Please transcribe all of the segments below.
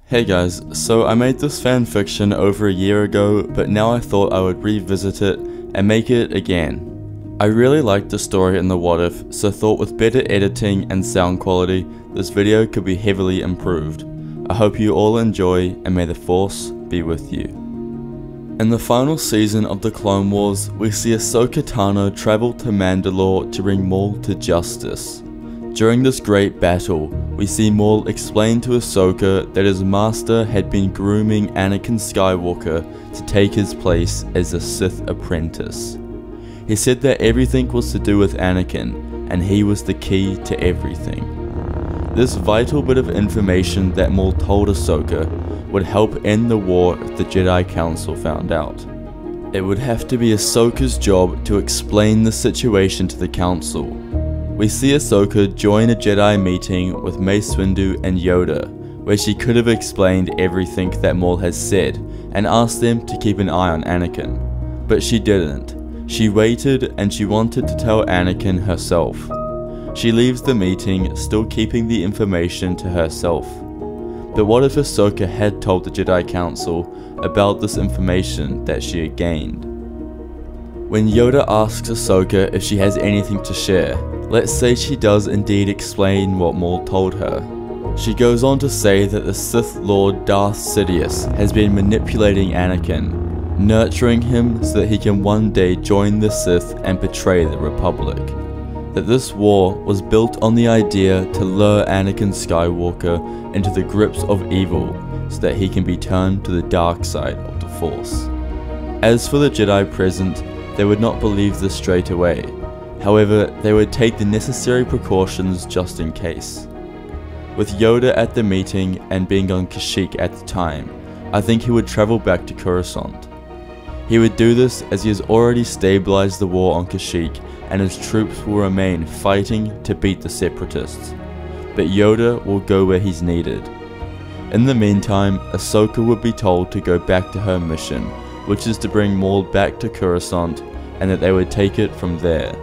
Hey guys, so I made this fanfiction over a year ago, but now I thought I would revisit it and make it again. I really liked the story in the What If, so thought with better editing and sound quality, this video could be heavily improved. I hope you all enjoy, and may the Force be with you. In the final season of the Clone Wars, we see Ahsoka Tano travel to Mandalore to bring Maul to justice. During this great battle, we see Maul explain to Ahsoka that his master had been grooming Anakin Skywalker to take his place as a Sith apprentice. He said that everything was to do with Anakin, and he was the key to everything. This vital bit of information that Maul told Ahsoka would help end the war if the Jedi Council found out. It would have to be Ahsoka's job to explain the situation to the Council. We see Ahsoka join a Jedi meeting with Mace Windu and Yoda, where she could have explained everything that Maul has said and asked them to keep an eye on Anakin. But she didn't. She waited and she wanted to tell Anakin herself. She leaves the meeting still keeping the information to herself. But what if Ahsoka had told the Jedi Council about this information that she had gained? When Yoda asks Ahsoka if she has anything to share, let's say she does indeed explain what Maul told her. She goes on to say that the Sith Lord Darth Sidious has been manipulating Anakin, nurturing him so that he can one day join the Sith and betray the Republic. That this war was built on the idea to lure Anakin Skywalker into the grips of evil so that he can be turned to the dark side of the Force. As for the Jedi present, they would not believe this straight away. However, they would take the necessary precautions just in case. With Yoda at the meeting and being on Kashyyyk at the time, I think he would travel back to Coruscant. He would do this as he has already stabilized the war on Kashyyyk and his troops will remain fighting to beat the Separatists. But Yoda will go where he's needed. In the meantime, Ahsoka would be told to go back to her mission, which is to bring Maul back to Coruscant, and that they would take it from there.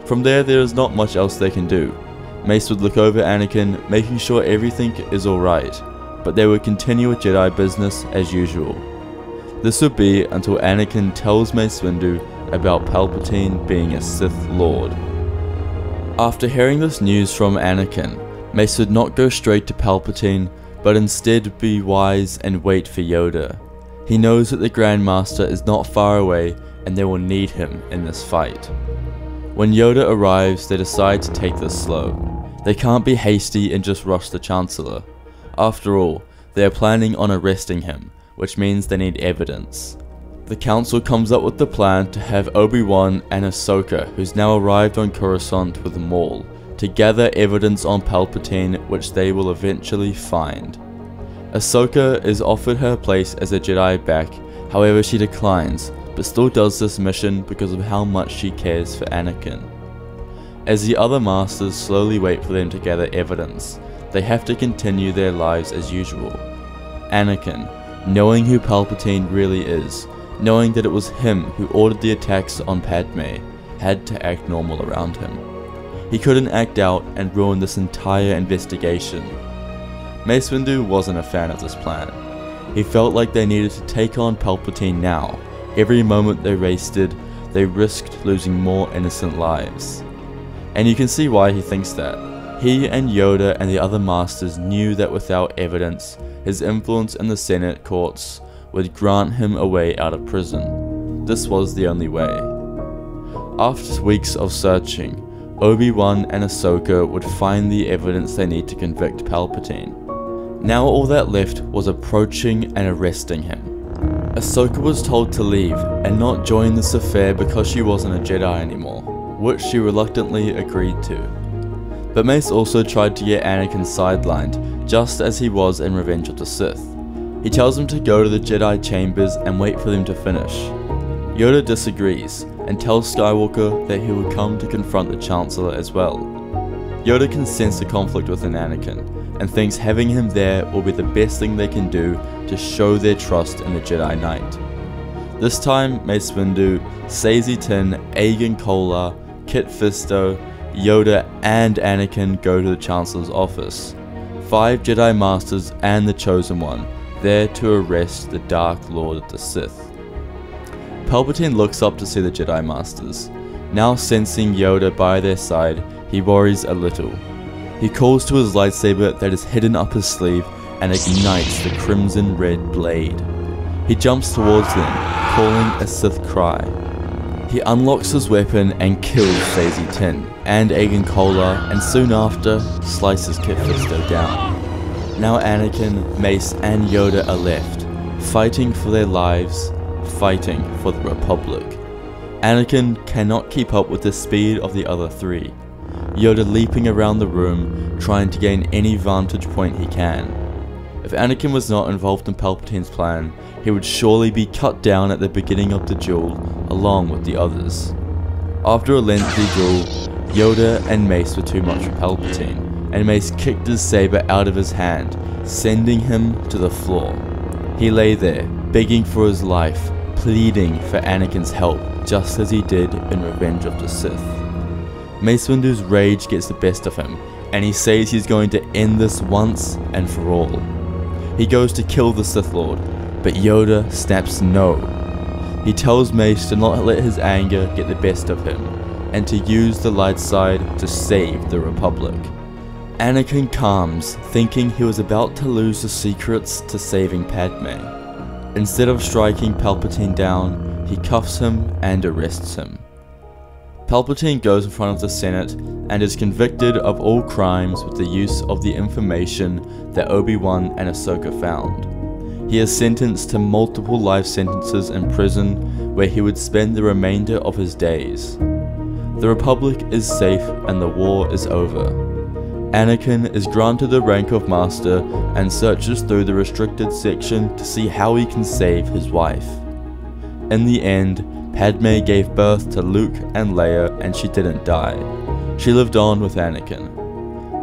From there is not much else they can do. Mace would look over Anakin, making sure everything is alright, but they would continue with Jedi business as usual. This would be until Anakin tells Mace Windu about Palpatine being a Sith Lord. After hearing this news from Anakin, Mace would not go straight to Palpatine, but instead be wise and wait for Yoda. He knows that the Grand Master is not far away and they will need him in this fight. When Yoda arrives, they decide to take this slow. They can't be hasty and just rush the Chancellor. After all, they are planning on arresting him, which means they need evidence. The Council comes up with the plan to have Obi-Wan and Ahsoka, who's now arrived on Coruscant with Maul, to gather evidence on Palpatine which they will eventually find. Ahsoka is offered her place as a Jedi back, however she declines, but still does this mission because of how much she cares for Anakin. As the other Masters slowly wait for them to gather evidence, they have to continue their lives as usual. Anakin, knowing who Palpatine really is, knowing that it was him who ordered the attacks on Padme, had to act normal around him. He couldn't act out and ruin this entire investigation. Mace Windu wasn't a fan of this plan. He felt like they needed to take on Palpatine now. Every moment they wasted, they risked losing more innocent lives. And you can see why he thinks that. He and Yoda and the other Masters knew that without evidence, his influence in the Senate courts would grant him a way out of prison. This was the only way. After weeks of searching, Obi-Wan and Ahsoka would find the evidence they need to convict Palpatine. Now all that left was approaching and arresting him. Ahsoka was told to leave and not join this affair because she wasn't a Jedi anymore, which she reluctantly agreed to. But Mace also tried to get Anakin sidelined, just as he was in Revenge of the Sith. He tells him to go to the Jedi chambers and wait for them to finish. Yoda disagrees and tells Skywalker that he would come to confront the Chancellor as well. Yoda can sense the conflict within Anakin, and thinks having him there will be the best thing they can do to show their trust in the Jedi Knight. This time, Mace Windu, Saesee Tiin, Agen Kolar, Kit Fisto, Yoda and Anakin go to the Chancellor's office. 5 Jedi Masters and the Chosen One, there to arrest the Dark Lord of the Sith. Palpatine looks up to see the Jedi Masters. Now sensing Yoda by their side, he worries a little. He calls to his lightsaber that is hidden up his sleeve and ignites the crimson red blade. He jumps towards them, calling a Sith cry. He unlocks his weapon and kills Saesee Tiin and Agen Kolar, and soon after slices Kit Fisto down. Now Anakin, Mace and Yoda are left, fighting for their lives, fighting for the Republic. Anakin cannot keep up with the speed of the other 3. Yoda leaping around the room, trying to gain any vantage point he can. If Anakin was not involved in Palpatine's plan, he would surely be cut down at the beginning of the duel, along with the others. After a lengthy duel, Yoda and Mace were too much for Palpatine, and Mace kicked his saber out of his hand, sending him to the floor. He lay there, begging for his life, pleading for Anakin's help, just as he did in Revenge of the Sith. Mace Windu's rage gets the best of him, and he says he's going to end this once and for all. He goes to kill the Sith Lord, but Yoda snaps no. He tells Mace to not let his anger get the best of him, and to use the light side to save the Republic. Anakin calms, thinking he was about to lose the secrets to saving Padme. Instead of striking Palpatine down, he cuffs him and arrests him. Palpatine goes in front of the Senate and is convicted of all crimes with the use of the information that Obi-Wan and Ahsoka found. He is sentenced to multiple life sentences in prison where he would spend the remainder of his days. The Republic is safe and the war is over. Anakin is granted the rank of Master and searches through the restricted section to see how he can save his wife. In the end, Padme gave birth to Luke and Leia, and she didn't die. She lived on with Anakin.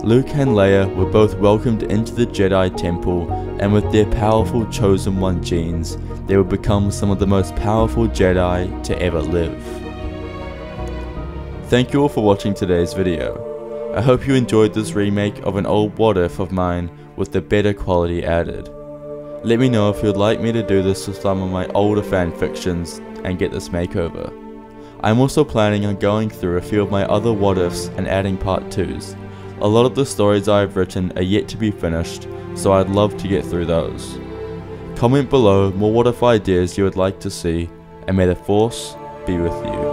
Luke and Leia were both welcomed into the Jedi Temple, and with their powerful Chosen One genes, they would become some of the most powerful Jedi to ever live. Thank you all for watching today's video. I hope you enjoyed this remake of an old what if of mine with the better quality added. Let me know if you'd like me to do this with some of my older fanfictions and get this makeover. I'm also planning on going through a few of my other what ifs and adding part 2s. A lot of the stories I have written are yet to be finished, so I'd love to get through those. Comment below more what if ideas you would like to see, and may the Force be with you.